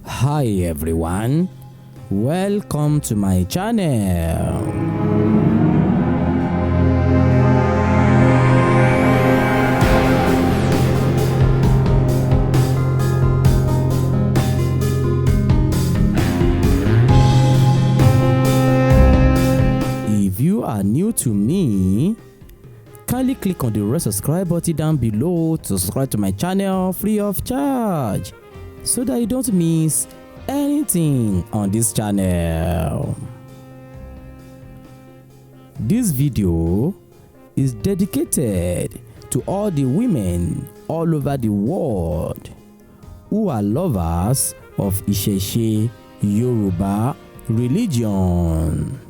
Hi everyone, welcome to my channel. If you are new to me, kindly click on the red subscribe button down below to subscribe to my channel free of charge, so that you don't miss anything on this channel. This video is dedicated to all the women all over the world who are lovers of Yoruba Religion.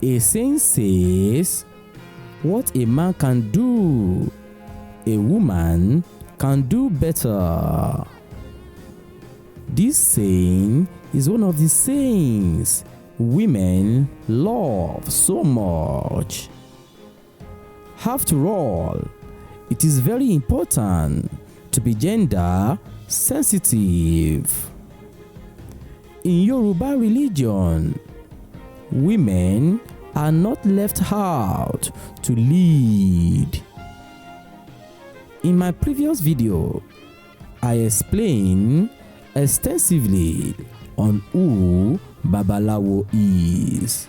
A saying says, what a man can do, a woman can do better. This saying is one of the sayings women love so much. After all, it is very important to be gender sensitive. In Yoruba religion, women are not left out to lead. In my previous video, I explained extensively on who Babalawo is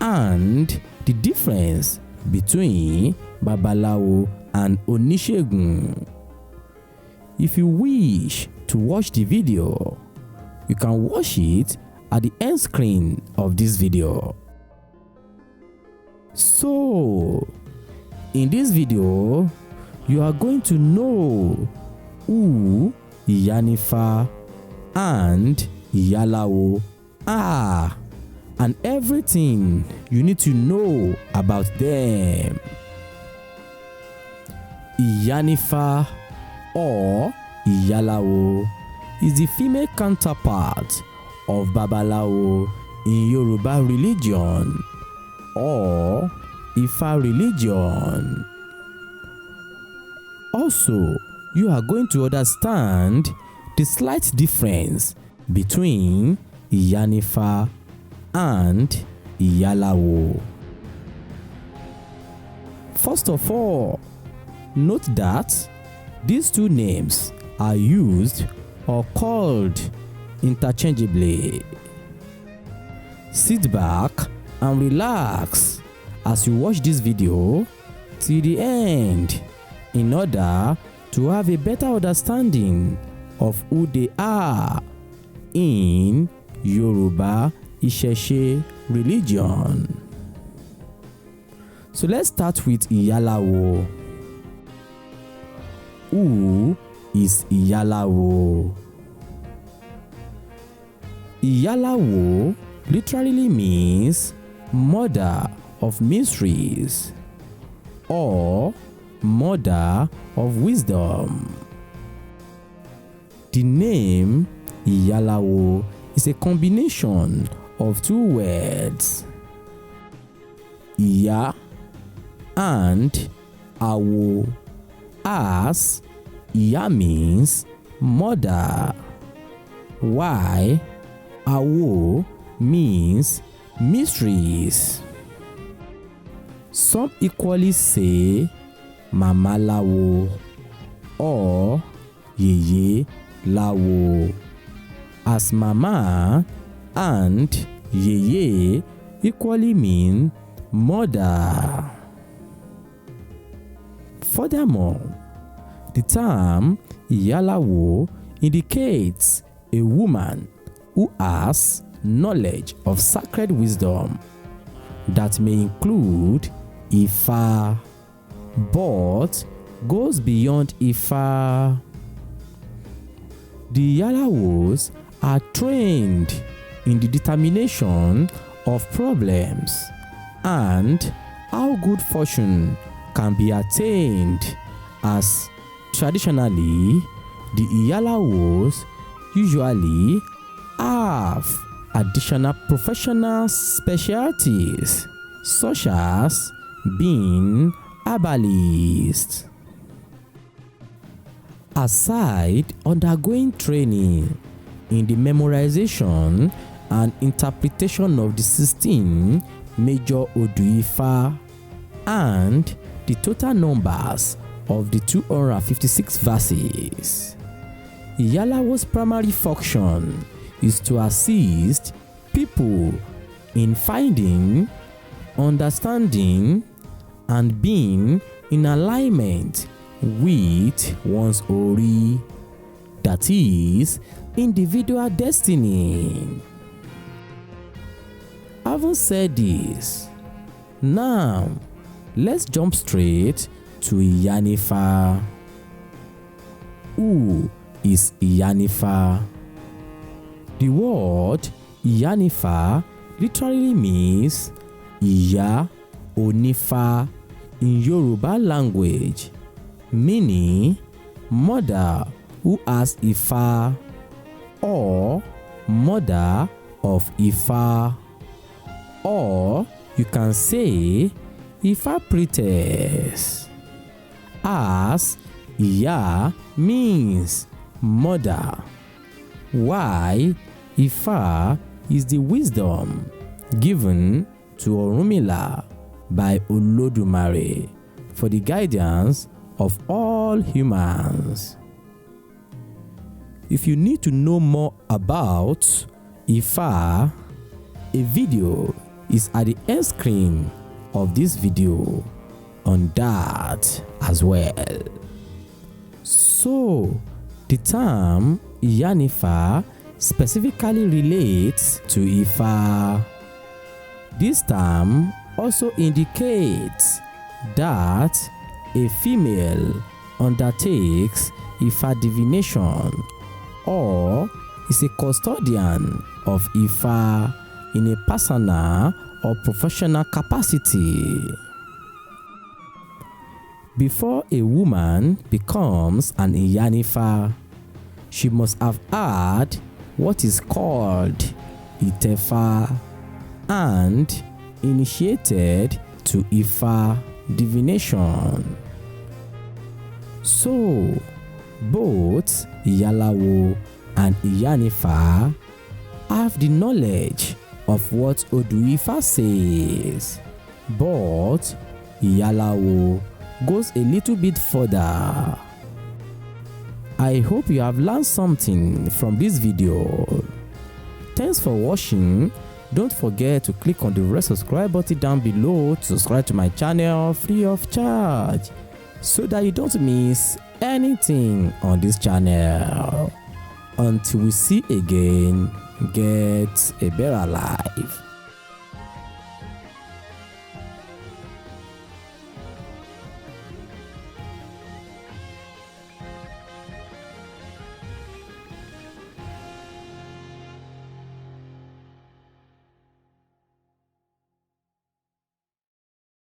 and the difference between Babalawo and Onishegun. If you wish to watch the video, you can watch it at the end screen of this video. So, in this video, you are going to know who Iyanifa and Iyalawo are and everything you need to know about them. Iyanifa or Iyalawo is the female counterpart of Babalawo in Yoruba Religion or Ifa Religion. Also, you are going to understand the slight difference between Iyanifa and Iyalawo. First of all, note that these two names are used or called interchangeably. Sit back and relax as you watch this video till the end in order to have a better understanding of who they are in Yoruba Religion. So let's start with Iyalawo. Who is Iyalawo? Iyalawo literally means mother of mysteries or mother of wisdom. The name Iyalawo is a combination of two words, Iya and Awo, as Iya means mother, while Awo means mysteries. Some equally say Mamalawo or Yeyelawo, as mama and yeye equally mean mother. Furthermore, the term Iyalawo indicates a woman who has knowledge of sacred wisdom that may include Ifa, but goes beyond Ifa. The Iyalawos are trained in the determination of problems and how good fortune can be attained, as traditionally the Iyalawos usually have additional professional specialties such as being herbalists. Aside undergoing training in the memorization and interpretation of the 16 major Odu Ifa and the total numbers of the 256 verses, Iyalawo's primary function is to assist people in finding, understanding, and being in alignment with one's Ori, that is, individual destiny. Having said this, now let's jump straight to Iyanifa. Who is Iyanifa? The word Iyanifa literally means Iya Onifa in Yoruba language, meaning mother who has Ifa or mother of Ifa, or you can say Ifa priestess, as Iya means mother, while Ifa is the wisdom given to Orunmila by Olodumare for the guidance of all humans. If you need to know more about Ifa, a video is at the end screen of this video on that as well. So, the term Iyanifa specifically relates to Ifa. This term also indicates that a female undertakes Ifa divination or is a custodian of Ifa in a personal or professional capacity. Before a woman becomes an Iyanifa, she must have had what is called itefa and initiated to Ifa divination. So, both Iyalawo and Iyanifa have the knowledge of what Odu Ifa says, but Iyalawo goes a little bit further. I hope you have learned something from this video. Thanks for watching. Don't forget to click on the red subscribe button down below to subscribe to my channel free of charge, so that you don't miss anything on this channel. Until we see again, get a better life.